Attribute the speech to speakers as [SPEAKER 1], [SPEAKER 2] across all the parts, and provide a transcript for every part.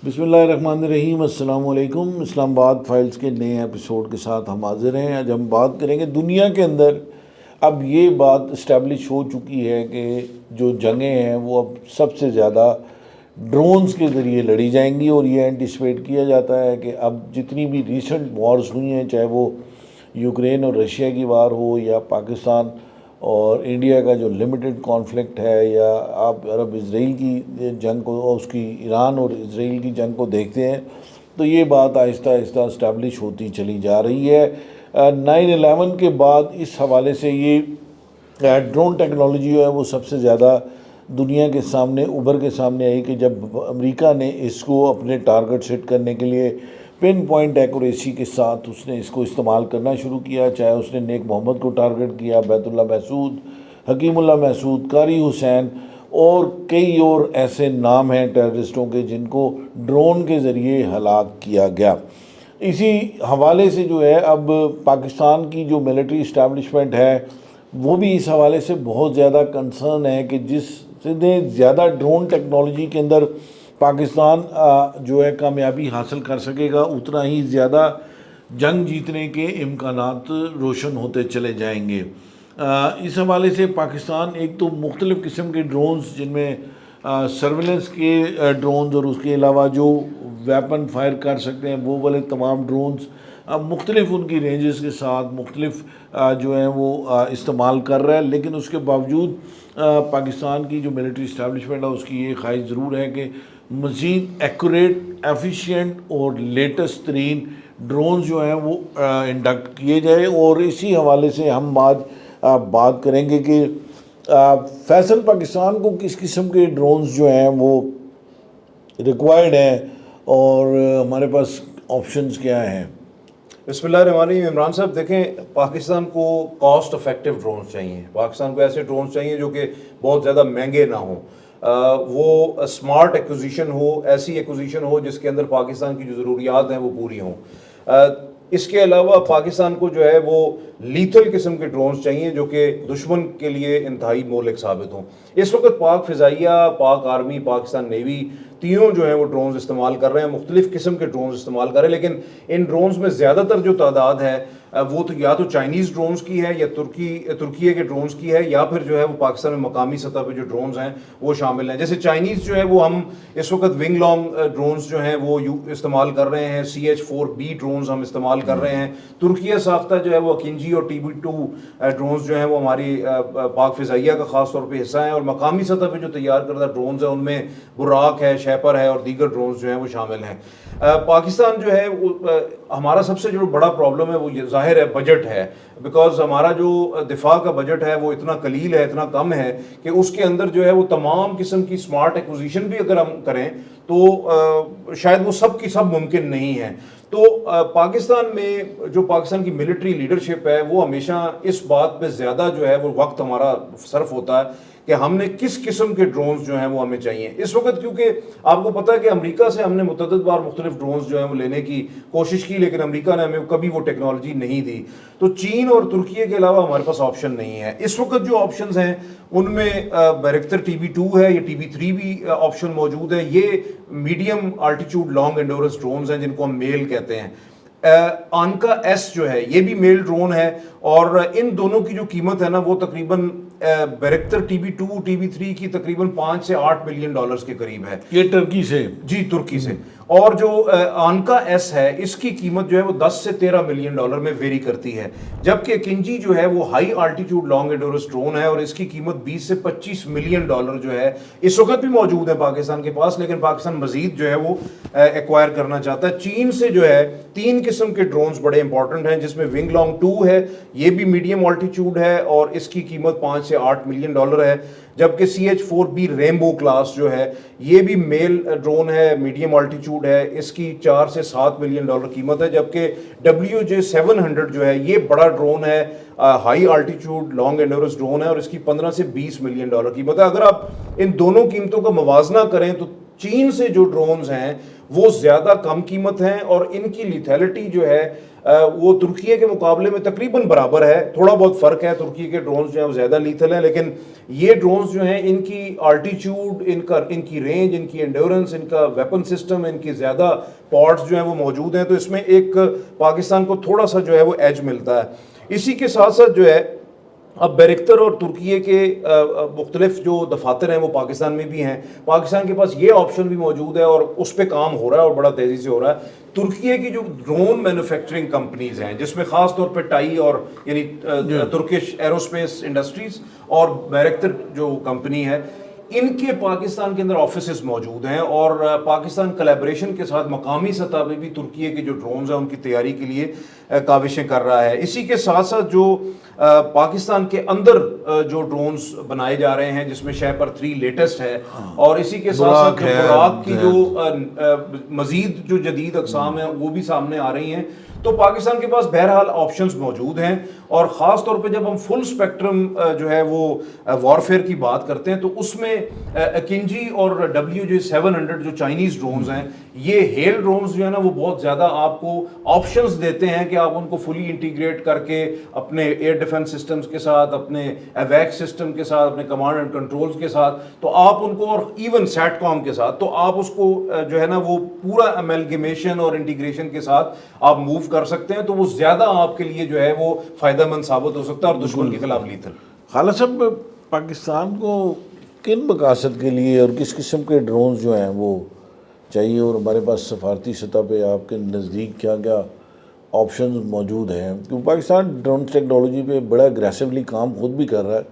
[SPEAKER 1] بسم اللہ الرحمن الرحیم، السلام علیکم۔ اسلام آباد فائلز کے نئے ایپیسوڈ کے ساتھ ہم حاضر ہیں۔ آج ہم بات کریں گے دنیا کے اندر اب یہ بات اسٹیبلش ہو چکی ہے کہ جو جنگیں ہیں وہ اب سب سے زیادہ ڈرونز کے ذریعے لڑی جائیں گی، اور یہ اینٹیسپیٹ کیا جاتا ہے کہ اب جتنی بھی ریسنٹ وارز ہوئی ہیں، چاہے وہ یوکرین اور رشیا کی وار ہو یا پاکستان اور انڈیا کا جو لمیٹڈ کانفلکٹ ہے، یا آپ عرب اسرائیل کی جنگ کو، اس کی ایران اور اسرائیل کی جنگ کو دیکھتے ہیں، تو یہ بات آہستہ آہستہ اسٹیبلش ہوتی چلی جا رہی ہے۔ 9/11 کے بعد اس حوالے سے یہ ڈرون ٹیکنالوجی جو ہے وہ سب سے زیادہ دنیا کے سامنے ابھر کے سامنے آئی کہ جب امریکہ نے اس کو اپنے ٹارگٹ سیٹ کرنے کے لیے پن پوائنٹ ایکوریسی کے ساتھ اس نے اس کو استعمال کرنا شروع کیا، چاہے اس نے نیک محمد کو ٹارگٹ کیا، بیت اللہ محسود، حکیم اللہ محسود، قاری حسین اور کئی اور ایسے نام ہیں ٹیررسٹوں کے جن کو ڈرون کے ذریعے ہلاک کیا گیا۔ اسی حوالے سے جو ہے اب پاکستان کی جو ملٹری اسٹیبلشمنٹ ہے وہ بھی اس حوالے سے بہت زیادہ کنسرن ہے کہ جس نے زیادہ ڈرون ٹیکنالوجی کے اندر پاکستان جو ہے کامیابی حاصل کر سکے گا، اتنا ہی زیادہ جنگ جیتنے کے امکانات روشن ہوتے چلے جائیں گے۔ اس حوالے سے پاکستان ایک تو مختلف قسم کے ڈرونز، جن میں سرویلنس کے ڈرونز اور اس کے علاوہ جو ویپن فائر کر سکتے ہیں وہ والے تمام ڈرونز مختلف ان کی رینجز کے ساتھ مختلف جو ہیں وہ استعمال کر رہا ہے، لیکن اس کے باوجود پاکستان کی جو ملٹری اسٹیبلشمنٹ ہے اس کی یہ خواہش ضرور ہے کہ مزید ایکوریٹ، ایفیشینٹ اور لیٹسٹ ترین ڈرونز جو ہیں وہ انڈکٹ کیے جائے۔ اور اسی حوالے سے ہم آج بات کریں گے کہ فیصل پاکستان کو کس قسم کے ڈرونز جو ہیں وہ ریکوائرڈ ہیں اور ہمارے پاس آپشنز کیا ہیں۔
[SPEAKER 2] بسم اللہ الرحمن الرحیم۔ عمران صاحب دیکھیں، پاکستان کو کاسٹ افیکٹو ڈرونز چاہیے، پاکستان کو ایسے ڈرونز چاہیے جو کہ بہت زیادہ مہنگے نہ ہوں، وہ اسمارٹ ایکوزیشن ہو، ایسی ایکوزیشن ہو جس کے اندر پاکستان کی جو ضروریات ہیں وہ پوری ہوں۔ اس کے علاوہ پاکستان کو جو ہے وہ لیتھل قسم کے ڈرونز چاہیے جو کہ دشمن کے لیے انتہائی مہلک ثابت ہوں۔ اس وقت پاک فضائیہ، پاک آرمی، پاکستان نیوی تینوں جو ہیں وہ ڈرونز استعمال کر رہے ہیں، مختلف قسم کے ڈرونز استعمال کر رہے ہیں، لیکن ان ڈرونز میں زیادہ تر جو تعداد ہے وہ تو یا تو چائنیز ڈرونز کی ہے یا ترکیے کے ڈرونز کی ہے، یا پھر جو ہے وہ پاکستان میں مقامی سطح پہ جو ڈرونز ہیں وہ شامل ہیں۔ جیسے چائنیز جو ہے وہ ہم اس وقت ونگ لانگ ڈرونز جو ہیں وہ استعمال کر رہے ہیں، CH-4B ڈرونز ہم استعمال کر رہے ہیں۔ ترکیہ ساختہ جو ہے وہ اکنجی اور TB2 ڈرونز جو ہیں وہ ہماری پاک فضائیہ کا خاص طور پہ حصہ ہیں، اور مقامی سطح پہ جو تیار کردہ ڈرونز ہیں ان میں براق ہے، شیپر ہے اور دیگر ڈرونز جو ہیں وہ شامل ہیں۔ پاکستان جو ہے ہمارا سب سے جو بڑا پرابلم ہے وہ ظاہر ہے بجٹ ہے، بیکاز ہمارا جو دفاع کا بجٹ ہے وہ اتنا قلیل ہے، اتنا کم ہے کہ اس کے اندر جو ہے وہ تمام قسم کی اسمارٹ ایکوزیشن بھی اگر ہم کریں تو شاید وہ سب کی سب ممکن نہیں ہے۔ تو پاکستان میں جو پاکستان کی ملٹری لیڈرشپ ہے وہ ہمیشہ اس بات پہ زیادہ جو ہے وہ وقت ہمارا صرف ہوتا ہے کہ ہم نے کس قسم کے ڈرونز جو ہیں وہ ہمیں چاہیے اس وقت، کیونکہ آپ کو پتہ ہے کہ امریکہ سے ہم نے متعدد بار مختلف ڈرونز جو ہیں وہ لینے کی کوشش کی، لیکن امریکہ نے ہمیں کبھی وہ ٹیکنالوجی نہیں دی۔ تو چین اور ترکیے کے علاوہ ہمارے پاس آپشن نہیں ہے اس وقت۔ جو آپشنز ہیں ان میں بیرکٹر TB2 ہے یا TB3 بھی آپشن موجود ہے۔ یہ medium altitude long endurance drones ہیں جن کو ہم میل کہتے ہیں۔ آنکا ایس جو ہے یہ بھی میل ڈرون ہے، اور ان دونوں کی جو قیمت ہے نا وہ تقریباً بیرکٹر TB2 TB3 کی تقریباً 5 سے 8 ملین ڈالرز کے قریب ہے،
[SPEAKER 1] یہ ترکی سے؟
[SPEAKER 2] جی ترکی سے۔ اور جو آنکا ایس ہے اس کی قیمت جو ہے وہ 10 سے 13 ملین ڈالر میں ویری کرتی ہے، جبکہ کنجی جو ہے وہ ہائی آلٹیٹیوڈ لانگ انڈورنس ڈرون ہے اور اس کی قیمت 20 سے 25 ملین ڈالر جو ہے اس وقت بھی موجود ہے پاکستان کے پاس، لیکن پاکستان مزید جو ہے وہ ایکوائر کرنا چاہتا ہے۔ چین سے جو ہے 3 قسم کے ڈرونز بڑے امپورٹنٹ ہیں، جس میں ونگ لانگ 2 ہے، یہ بھی میڈیم آلٹیٹیوڈ ہے اور اس کی قیمت 5 سے 8 ملین ڈالر ہے، جبکہ CH-4B ریمبو کلاس جو ہے یہ بھی میل ڈرون ہے، میڈیم آلٹیچیوڈ ہے، اس کی 4 سے 7 ملین ڈالر قیمت ہے، جبکہ WJ-700 جو ہے یہ بڑا ڈرون ہے، high altitude long endurance drone ہے اور اس کی 15 سے 20 ملین ڈالر قیمت ہے۔ اگر آپ ان دونوں قیمتوں کا موازنہ کریں تو چین سے جو ڈرونز ہیں وہ زیادہ کم قیمت ہیں اور ان کی لیتھیلٹی جو ہے وہ ترکی کے مقابلے میں تقریباً برابر ہے. تھوڑا بہت فرق ہے, ترکی کے ڈرونز جو ہیں وہ زیادہ لیتھل ہیں, لیکن یہ ڈرونز جو ہیں ان کی آلٹیچیوڈ, ان کی رینج, ان کی انڈیورنس, ان کا ویپن سسٹم, ان کی زیادہ پارٹس جو ہیں وہ موجود ہیں, تو اس میں ایک پاکستان کو تھوڑا سا جو ہے وہ ایج ملتا ہے. اسی کے ساتھ ساتھ جو ہے اب بیرکٹر اور ترکی کے مختلف جو دفاتر ہیں وہ پاکستان میں بھی ہیں. پاکستان کے پاس یہ آپشن بھی موجود ہے اور اس پہ کام ہو رہا ہے اور بڑا تیزی سے ہو رہا ہے. ترکی کی جو ڈرون مینوفیکچرنگ کمپنیز ہیں, جس میں خاص طور پہ ٹائی اور یعنی ترکش ایروسپیس انڈسٹریز اور بیرکٹر جو کمپنی ہے, ان کے پاکستان کے اندر آفیسز موجود ہیں, اور پاکستان کلیبریشن کے ساتھ مقامی سطح پہ بھی ترکی کے جو ڈرونز ہیں ان کی تیاری کے لیے کاوشیں کر رہا ہے. اسی کے ساتھ ساتھ جو پاکستان کے اندر جو ڈرونز بنائے جا رہے ہیں, جس میں شیپر 3 لیٹسٹ ہے, اور اسی کے ساتھ ساتھ جو براق کی جو مزید جو جدید اقسام ہیں وہ بھی سامنے آ رہی ہیں. تو پاکستان کے پاس بہرحال آپشنز موجود ہیں, اور خاص طور پہ جب ہم فل سپیکٹرم جو ہے وہ وارفیئر کی بات کرتے ہیں تو اس میں اکنجی اور WJ700 جو چائنیز ڈرونز ہیں, یہ ہیل ڈرونز جو ہے نا وہ بہت زیادہ آپ کو آپشنز دیتے ہیں کہ آپ ان کو فلی انٹیگریٹ کر کے اپنے ایئر ڈیفنس سسٹمز کے ساتھ, اپنے ایویک سسٹم کے ساتھ, اپنے کمانڈ اینڈ کنٹرولز کے ساتھ, تو آپ ان کو, اور ایون سیٹ کام کے ساتھ, تو آپ اس کو جو ہے نا وہ پورا امیلگمیشن اور انٹیگریشن کے ساتھ آپ موو کر سکتے ہیں. تو وہ زیادہ آپ کے لیے جو ہے وہ فائدہ مند ثابت ہو سکتا ہے اور دشمن کے خلاف لیتھل.
[SPEAKER 1] خالد صاحب, پاکستان کو کن مقاصد کے لیے اور کس قسم کے ڈرونز جو ہیں وہ چاہیے, اور ہمارے پاس سفارتی سطح پہ آپ کے نزدیک کیا کیا آپشنز موجود ہیں؟ کیونکہ پاکستان ڈرون ٹیکنالوجی پہ بڑا اگریسولی کام خود بھی کر رہا ہے,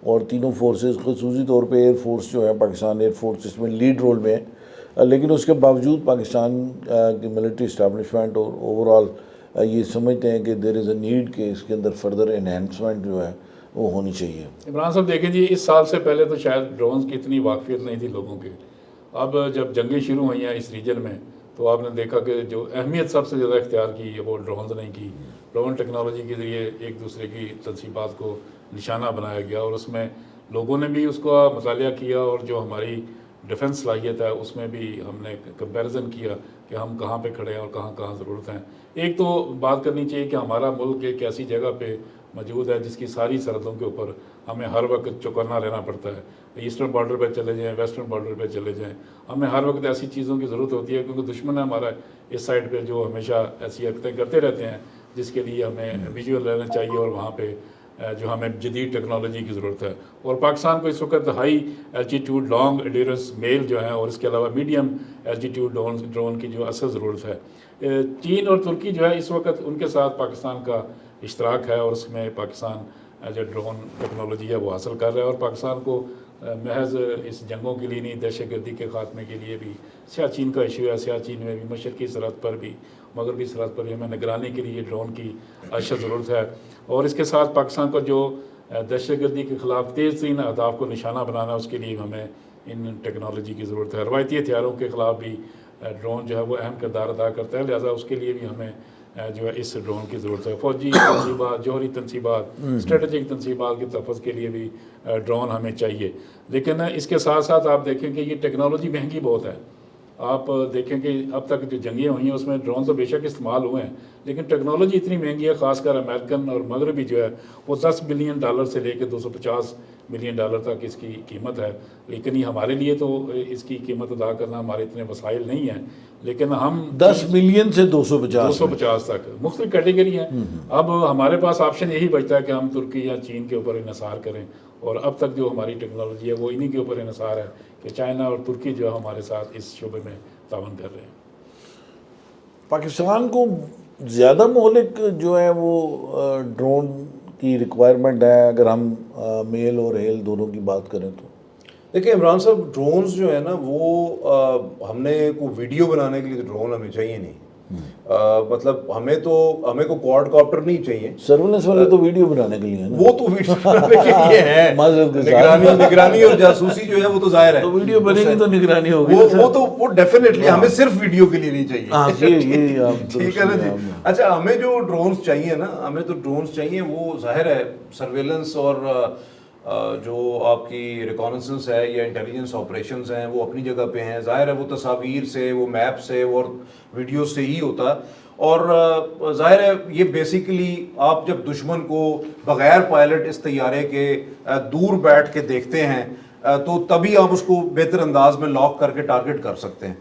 [SPEAKER 1] اور تینوں فورسز, خصوصی طور پہ ایئر فورس جو ہے, پاکستان ایئر فورس اس میں لیڈ رول میں ہے, لیکن اس کے باوجود پاکستان کی ملٹری اسٹیبلشمنٹ اور اوور آل یہ سمجھتے ہیں کہ دیر از اے نیڈ کہ اس کے اندر فردر انہینسمنٹ جو ہے وہ ہونی چاہیے.
[SPEAKER 3] عمران صاحب دیکھیں جی, اس سال سے پہلے تو شاید ڈرونز کی اتنی واقفیت نہیں تھی لوگوں کی. اب جب جنگیں شروع ہوئی ہیں اس ریجن میں, تو آپ نے دیکھا کہ جو اہمیت سب سے زیادہ اختیار کی وہ ڈرونز نے کی. ڈرون ٹیکنالوجی کے ذریعے ایک دوسرے کی تنصیبات کو نشانہ بنایا گیا, اور اس میں لوگوں نے بھی اس کا مطالعہ کیا, اور جو ہماری ڈیفنس صلاحیت ہے اس میں بھی ہم نے کمپیریزن کیا کہ ہم کہاں پہ کھڑے ہیں اور کہاں کہاں ضرورت ہیں. ایک تو بات کرنی چاہیے کہ ہمارا ملک ایک ایسی جگہ پہ موجود ہے جس کی ساری سرحدوں کے اوپر ہمیں ہر وقت چوکنا رہنا پڑتا ہے. ایسٹرن بارڈر پہ چلے جائیں, ویسٹرن بارڈر پہ چلے جائیں, ہمیں ہر وقت ایسی چیزوں کی ضرورت ہوتی ہے, کیونکہ دشمن ہے ہمارا اس سائڈ پہ جو ہمیشہ ایسی حرکتیں کرتے رہتے ہیں, جس کے لیے ہمیں ویژول رہنا چاہیے, اور وہاں پہ جو ہمیں جدید ٹیکنالوجی کی ضرورت ہے. اور پاکستان کو اس وقت ہائی الٹیٹیوڈ لانگ انڈیورنس میل جو ہیں, اور اس کے علاوہ میڈیم الٹیٹیوڈ ڈرون کی جو اصل ضرورت ہے. چین اور ترکی جو ہے اس وقت ان کے ساتھ پاکستان کا اشتراک ہے, اور اس میں پاکستان جو ڈرون ٹیکنالوجی ہے وہ حاصل کر رہا ہے. اور پاکستان کو محض اس جنگوں کے لیے نہیں, دہشت گردی کے خاتمے کے لیے بھی سیاچین کا ایشو ہے. سیاچین میں بھی, مشرقی سرحد پر بھی, مغربی سرحد پر بھی ہمیں نگرانی کے لیے ڈرون کی اشد ضرورت ہے. اور اس کے ساتھ پاکستان کو جو دہشت گردی کے خلاف تیز ترین اہداف کو نشانہ بنانا, اس کے لیے ہمیں ان ٹیکنالوجی کی ضرورت ہے. روایتی ہتھیاروں کے خلاف بھی ڈرون جو ہے وہ اہم کردار ادا کرتا ہے, لہٰذا اس کے لیے بھی ہمیں جو ہے اس ڈرون کی ضرورت ہے. فوجی تنصیبات, جوہری تنصیبات, اسٹریٹجک تنصیبات کے تحفظ کے لیے بھی ڈرون ہمیں چاہیے. لیکن اس کے ساتھ ساتھ آپ دیکھیں کہ یہ ٹیکنالوجی مہنگی بہت ہے. آپ دیکھیں کہ اب تک جو جنگیں ہوئی ہیں اس میں ڈرون تو بے شک استعمال ہوئے ہیں, لیکن ٹیکنالوجی اتنی مہنگی ہے, خاص کر امریکن اور مغربی جو ہے وہ $10 بلین سے لے کے $250 ملین تک اس کی قیمت ہے. لیکن یہ ہمارے لیے تو اس کی قیمت ادا کرنا ہمارے اتنے وسائل نہیں ہیں, لیکن ہم
[SPEAKER 1] 10 ملین سے 250
[SPEAKER 3] تک مختلف کیٹیگری ہیں. اب ہمارے پاس آپشن یہی بچتا ہے کہ ہم ترکی یا چین کے اوپر انحصار کریں, اور اب تک جو ہماری ٹیکنالوجی ہے وہ انہی کے اوپر انحصار ہے کہ چائنا اور ترکی جو ہے ہمارے ساتھ اس شعبے میں تعاون کر رہے ہیں.
[SPEAKER 1] پاکستان کو زیادہ مہلک جو ہے وہ ڈرون کی ریکوائرمنٹ ہے, اگر ہم میل اور ہیل دونوں کی بات کریں تو؟
[SPEAKER 2] دیکھیں عمران صاحب, ڈرونز جو ہے نا وہ ہم نے کوئی ویڈیو بنانے کے لیے تو ڈرون ہمیں چاہیے نہیں. مطلب ہمیں کو کوارڈ کاپٹر نہیں چاہیے.
[SPEAKER 1] سرولنس والے تو ویڈیو بنانے کے لیے,
[SPEAKER 2] وہ تو ویڈیو بنانے کے لیے ہے, نگرانی اور جاسوسی جو ہے وہ تو ظاہر ہے.
[SPEAKER 1] تو ویڈیو بنے گی تو نگرانی ہوگی,
[SPEAKER 2] وہ ڈیفینیٹلی ہمیں صرف ویڈیو کے لیے نہیں چاہیے. ٹھیک ہے نا جی. اچھا, ہمیں جو ڈرونز چاہیے نا, ہمیں تو ڈرونز چاہیے, وہ ظاہر ہے سرویلنس اور جو آپ کی ریکانسنس ہے یا انٹیلیجنس آپریشنز ہیں وہ اپنی جگہ پہ ہیں. ظاہر ہے وہ تصاویر سے, وہ میپ سے اور ویڈیو سے ہی ہوتا ہے. اور ظاہر ہے یہ بیسیکلی آپ جب دشمن کو بغیر پائلٹ اس طیارے کے دور بیٹھ کے دیکھتے ہیں تو تبھی آپ اس کو بہتر انداز میں لاک کر کے ٹارگٹ کر سکتے ہیں.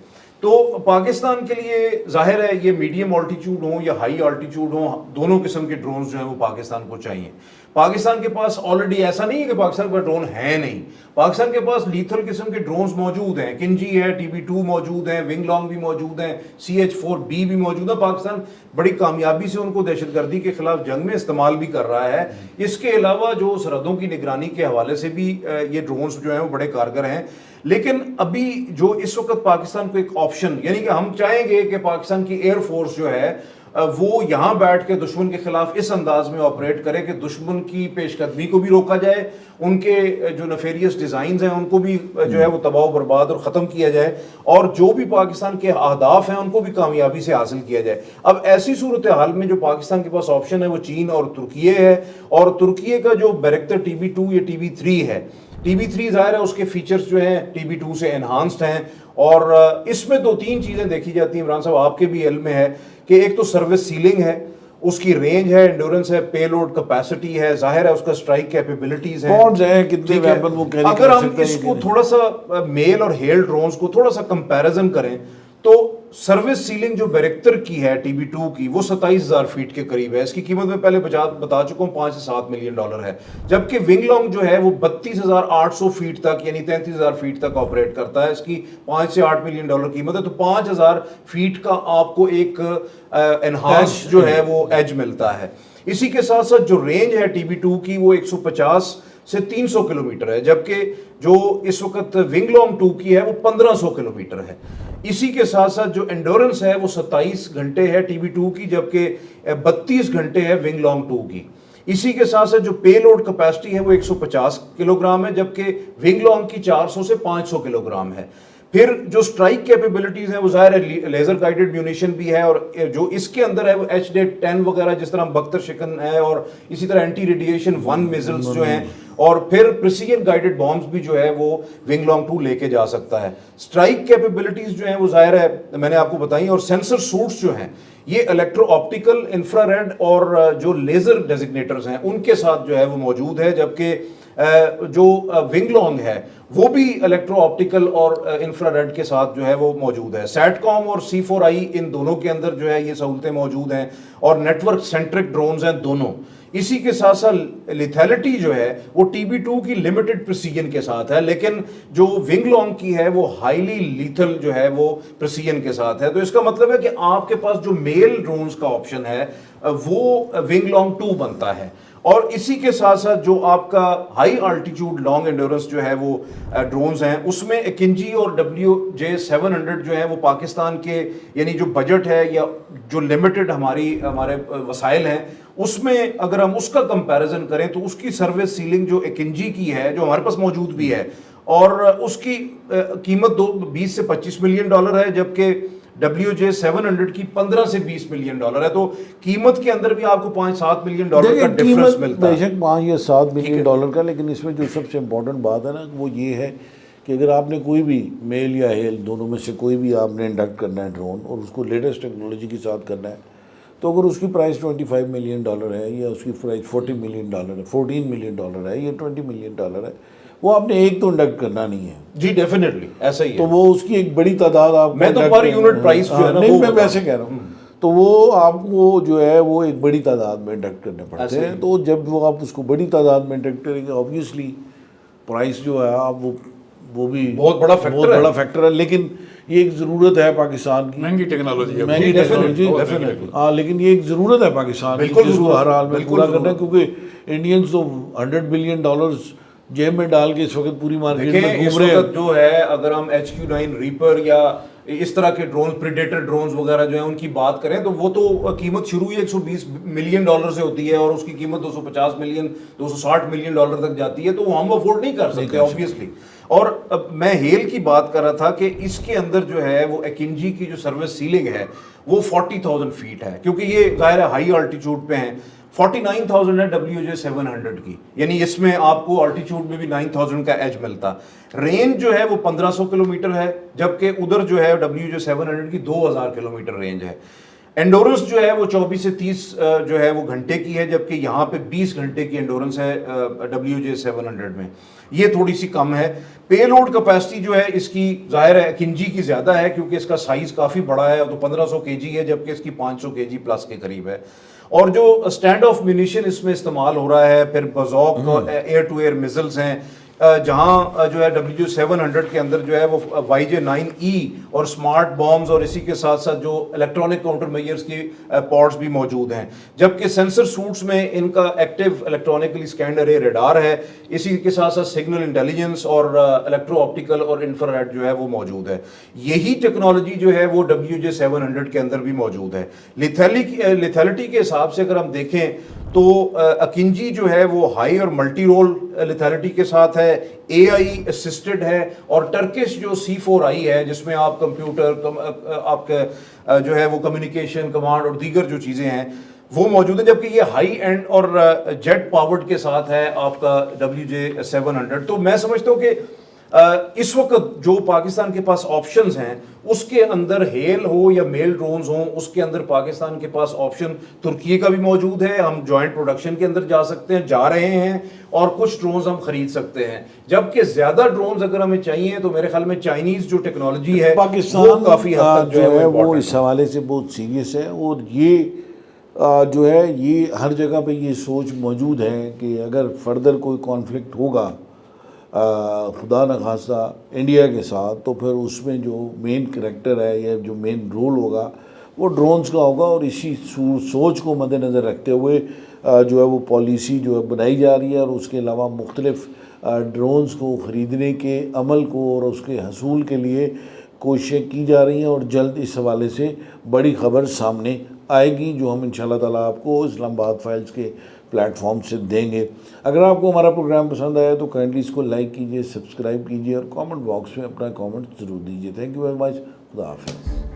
[SPEAKER 2] تو پاکستان کے لیے ظاہر ہے یہ میڈیم آلٹیچیوڈ ہوں یا ہائی آلٹیچیوڈ ہوں، دونوں قسم کے ڈرونز جو ہیں وہ پاکستان کو چاہیے. پاکستان کے پاس آلریڈی ایسا نہیں ہے کہ پاکستان کے پاس ڈرون ہے نہیں، پاکستان کے پاس لیتھل قسم کے ڈرونز موجود ہیں. کنجی ہے، TB2 موجود ہیں، ونگ لانگ بھی موجود ہیں، CH-4B بھی موجود ہے. پاکستان بڑی کامیابی سے ان کو دہشت گردی کے خلاف جنگ میں استعمال بھی کر رہا ہے. اس کے علاوہ جو سرحدوں کی نگرانی کے حوالے سے بھی یہ ڈرونز جو ہیں وہ بڑے کارگر ہیں. لیکن ابھی جو اس وقت پاکستان کو ایک آپشن، یعنی کہ ہم چاہیں گے کہ پاکستان کی ایئر فورس جو ہے وہ یہاں بیٹھ کے دشمن کے خلاف اس انداز میں آپریٹ کرے کہ دشمن کی پیش قدمی کو بھی روکا جائے، ان کے جو نفیریس ڈیزائنز ہیں ان کو بھی جو ہے وہ تباہ و برباد اور ختم کیا جائے، اور جو بھی پاکستان کے اہداف ہیں ان کو بھی کامیابی سے حاصل کیا جائے. اب ایسی صورتحال میں جو پاکستان کے پاس آپشن ہے وہ چین اور ترکیے ہے، اور ترکیے کا جو بیرکٹر TB2 یا TB3 ہے، TB3 ظاہر ہے اس کے فیچرز جو ہیں TB2 سے انہانسڈ ہیں. اور اس میں 2-3 چیزیں دیکھی جاتی ہیں عمران صاحب، آپ کے بھی علم میں ہے کہ ایک تو سروس سیلنگ ہے، اس کی رینج ہے، انڈورنس ہے، پے لوڈ کیپیسٹی ہے، ظاہر ہے اس کا اسٹرائک کیپیبلٹیز ہیں،
[SPEAKER 1] بونڈز ہیں، کتنے ویپن وہ کیری
[SPEAKER 2] اگر
[SPEAKER 1] کر
[SPEAKER 2] ہم
[SPEAKER 1] سکتے ہیں.
[SPEAKER 2] اس کو تھوڑا سا میل اور ہیل ڈرونز کو تھوڑا سا کمپیریزن کریں تو سروس سیلنگ جو بیرکٹر کی ہے TB2 کی وہ 27,000 فیٹ کے قریب ہے. اس کی قیمت میں پہلے بتا چکا ہوں $5 سے $7 ملین ہے. جبکہ ونگ لانگ جو ہے وہ 32,800 فیٹ تک یعنی 33,000 فیٹ تک آپریٹ کرتا ہے. اس کی $5 سے $8 ملین قیمت ہے. تو 5,000 فیٹ کا آپ کو ایک انہانس جو ہے وہ ایج ملتا ہے. اسی کے ساتھ ساتھ جو رینج ہے TB2 کی وہ 150 سے 300 کلومیٹر ہے، جبکہ جو اس وقت ونگ لانگ 2 کی ہے وہ 1500 کلومیٹر ہے. اسی کے ساتھ ساتھ جو انڈورنس ہے وہ 27 گھنٹے ہے TB2 کی، جبکہ 32 گھنٹے ہے ونگ لانگ 2 کی. اسی کے ساتھ ساتھ جو پے لوڈ کیپیسٹی ہے وہ 150 کلو گرام ہے، جبکہ ونگ لانگ کی 400 سے 500 کلو گرام ہے. پھر جو سٹرائک کیپیبلٹیز ہیں وہ ظاہر ہے لیزر گائیڈڈ میونیشن بھی ہے، اور جو اس کے اندر ہے وہ HD-10 وغیرہ جس طرح بختر شکن ہے، اور اسی طرح اینٹی ریڈیشن 1 میزلز جو ہیں، اور پھر پریسیجن گائیڈڈ بامز بھی جو ہے وہ ونگ لانگ 2 لے کے جا سکتا ہے. سٹرائک کیپیبلٹیز جو ہیں وہ ظاہر ہے میں نے آپ کو بتائی، اور سینسر سوٹس جو ہیں یہ الیکٹرو آپٹیکل، انفرا ریڈ اور جو لیزر ڈیزگنیٹرز ہیں ان کے ساتھ جو ہے وہ موجود ہے. جبکہ جو ونگ لانگ ہے وہ بھی الیکٹرو آپٹیکل اور انفرا ریڈ کے ساتھ جو ہے وہ موجود ہے. سیٹ کام اور C4I ان دونوں کے اندر جو ہے یہ سہولتیں موجود ہیں، اور نیٹ ورک سینٹرک ڈرونز ہیں دونوں. اسی کے ساتھ ساتھ لیتھیلٹی جو ہے وہ TB2 کی لمیٹڈ پریسیجن کے ساتھ ہے، لیکن جو ونگ لانگ کی ہے وہ ہائیلی لیتھل جو ہے وہ پریسیجن کے ساتھ ہے. تو اس کا مطلب ہے کہ آپ کے پاس جو میل ڈرونز کا آپشن ہے وہ ونگ لانگ 2 بنتا ہے. اور اسی کے ساتھ ساتھ جو آپ کا ہائی آلٹیچیوڈ لانگ انڈورنس جو ہے وہ ڈرونز ہیں اس میں کنجی اور WJ-700 جو ہیں وہ پاکستان کے یعنی جو بجٹ ہے یا جو لمیٹڈ ہمارے وسائل ہیں اس میں اگر ہم اس کا کمپیریزن کریں تو اس کی سروس سیلنگ جو کنجی کی ہے جو ہمارے پاس موجود بھی ہے، اور اس کی قیمت $20 سے $25 ملین ہے، جبکہ WJ-700 کی $15 سے $20 ملین ہے. تو قیمت کے اندر بھی آپ کو $5-7 ملین کا ڈیفرنس ملتا ہے.
[SPEAKER 1] بے شک $5 یا $7 ملین کا، لیکن اس میں جو سب سے امپورٹنٹ بات ہے نا وہ یہ ہے کہ اگر آپ نے کوئی بھی میل یا ہیل دونوں میں سے کوئی بھی آپ نے انڈکٹ کرنا ہے ڈرون، اور اس کو لیٹسٹ ٹیکنالوجی کے ساتھ کرنا ہے، تو اگر اس کی پرائس $25 ملین ہے یا اس کی پرائس $40 ملین ہے، $14 ملین ہے یا $20 ملین ہے، وہ آپ نے ایک تو انڈکٹ کرنا نہیں ہے.
[SPEAKER 2] جی ڈیفینیٹلی ایسا ہی ہے.
[SPEAKER 1] تو وہ اس کی ایک بڑی تعداد آپ
[SPEAKER 2] میں تو پر یونٹ پرائس جو ہے نا
[SPEAKER 1] نہیں میں ویسے کہہ رہا ہوں، تو وہ آپ کو جو ہے وہ ایک بڑی تعداد میں انڈکٹ کرنے پڑتے ہیں. تو جب وہ آپ اس کو بڑی تعداد میں انڈکٹ کریں گے آبویسلی پرائس جو ہے آپ وہ بھی
[SPEAKER 2] بہت بڑا
[SPEAKER 1] فیکٹر ہے. لیکن یہ ایک ضرورت ہے پاکستان کی،
[SPEAKER 3] مہنگی ٹیکنالوجی
[SPEAKER 1] ہاں، لیکن یہ ایک ضرورت ہے پاکستان کی جس کو ہر حال میں پورا کرنا ہے، کیونکہ انڈینز تو $100 بلین جیب میں ڈال کے اس وقت پوری مارکیٹ میں گھوم رہے ہیں.
[SPEAKER 2] جو ہے اگر ہم HQ-9 ریپر یا اس طرح کے ڈرونز پریڈیٹر ڈرونز وغیرہ جو ہیں ان کی بات کریں تو وہ تو قیمت شروع ہی $120 ملین سے ہوتی ہے، اور اس کی قیمت $250 ملین $260 ملین تک جاتی ہے. تو وہ ہم افورڈ نہیں کر سکتے آبویسلی. اور میں ہیل کی بات کر رہا تھا کہ اس کے اندر جو ہے وہ اکنجی کی جو سروس سیلنگ ہے وہ 40,000 فیٹ ہے، کیونکہ یہ ظاہر ہائی آلٹیچیوڈ پہ ہیں. 49,000 ہے WJ-700 کی، یعنی اس میں آپ کو آلٹیچیوڈ میں بھی 9,000 کا ایج ملتا. رینج جو ہے وہ 1500 کلومیٹر ہے، جبکہ ادھر جو ہے WJ-700 کی 2,000 کلومیٹر رینج ہے. انڈورنس جو ہے وہ 24 سے 30 جو ہے وہ گھنٹے کی ہے، جبکہ یہاں پہ 20 گھنٹے کی انڈورنس ہے WJ700 میں، یہ تھوڑی سی کم ہے۔ پے لوڈ کیپیسٹی جو ہے اس کی ظاہر ہے اکنجی کی زیادہ ہے کیونکہ اس کا سائز کافی بڑا ہے، تو 1500 kg ہے، جبکہ اس کی 500 kg پلس کے قریب ہے۔ اور جو اسٹینڈ آف میونیشن اس میں استعمال ہو رہا ہے، پھر بزوک ایئر ٹو ایئر میزلز ہیں، جہاں جو ہے WJ700 کے اندر جو ہے وہ YJ9E اور سمارٹ بامز اور اسی کے ساتھ ساتھ جو الیکٹرانک کاؤنٹر میئرز کی پارٹس بھی موجود ہیں، جبکہ سینسر سوٹس میں ان کا ایکٹیو الیکٹرانکلی اسکینڈ ارے ریڈار ہے، اسی کے ساتھ ساتھ سگنل انٹیلیجنس اور الیکٹرو آپٹیکل اور انفراریڈ جو ہے وہ موجود ہے۔ یہی ٹیکنالوجی جو ہے وہ WJ700 کے اندر بھی موجود ہے۔ لیتھیلٹی کے حساب سے اگر ہم دیکھیں تو اکنجی جو ہے وہ ہائی اور ملٹی رول لیتھیلٹی کے ساتھ ہے، AI اسسٹڈ ہے، اور ٹرکش جو C4I ہے جس میں آپ کمپیوٹر آپ کا جو ہے وہ کمیونیکیشن کمانڈ اور دیگر جو چیزیں ہیں وہ موجود ہیں، جبکہ یہ ہائی اینڈ اور جیٹ پاورڈ کے ساتھ ہے آپ کا WJ700۔ تو میں سمجھتا ہوں کہ اس وقت جو پاکستان کے پاس آپشنز ہیں اس کے اندر ہیل ہو یا میل ڈرونز ہوں، اس کے اندر پاکستان کے پاس آپشن ترکی کا بھی موجود ہے، ہم جوائنٹ پروڈکشن کے اندر جا سکتے ہیں، جا رہے ہیں، اور کچھ ڈرونز ہم خرید سکتے ہیں۔ جبکہ زیادہ ڈرونز اگر ہمیں چاہیے تو میرے خیال میں چائنیز جو ٹیکنالوجی ہے
[SPEAKER 1] پاکستان
[SPEAKER 2] کافی حد تک
[SPEAKER 1] جو ہے وہ
[SPEAKER 2] important
[SPEAKER 1] اس حوالے سے بہت سیریس ہے، اور یہ جو ہے یہ ہر جگہ پہ یہ سوچ موجود ہے کہ اگر فردر کوئی کانفلکٹ ہوگا خدا نخواستہ انڈیا کے ساتھ، تو پھر اس میں جو مین کریکٹر ہے یا جو مین رول ہوگا وہ ڈرونز کا ہوگا، اور اسی سوچ کو مد نظر رکھتے ہوئے جو ہے وہ پالیسی جو ہے بنائی جا رہی ہے، اور اس کے علاوہ مختلف ڈرونز کو خریدنے کے عمل کو اور اس کے حصول کے لیے کوششیں کی جا رہی ہیں، اور جلد اس حوالے سے بڑی خبر سامنے آئے گی جو ہم انشاءاللہ تعالیٰ آپ کو اسلام آباد فائلز کے پلیٹ فارم سے دیں گے۔ اگر آپ کو ہمارا پروگرام پسند آیا تو کائنڈلی اس کو لائک کیجئے، سبسکرائب کیجئے، اور کامنٹ باکس میں اپنا کامنٹ ضرور دیجئے۔ تھینک یو ویری مچ، خدا حافظ۔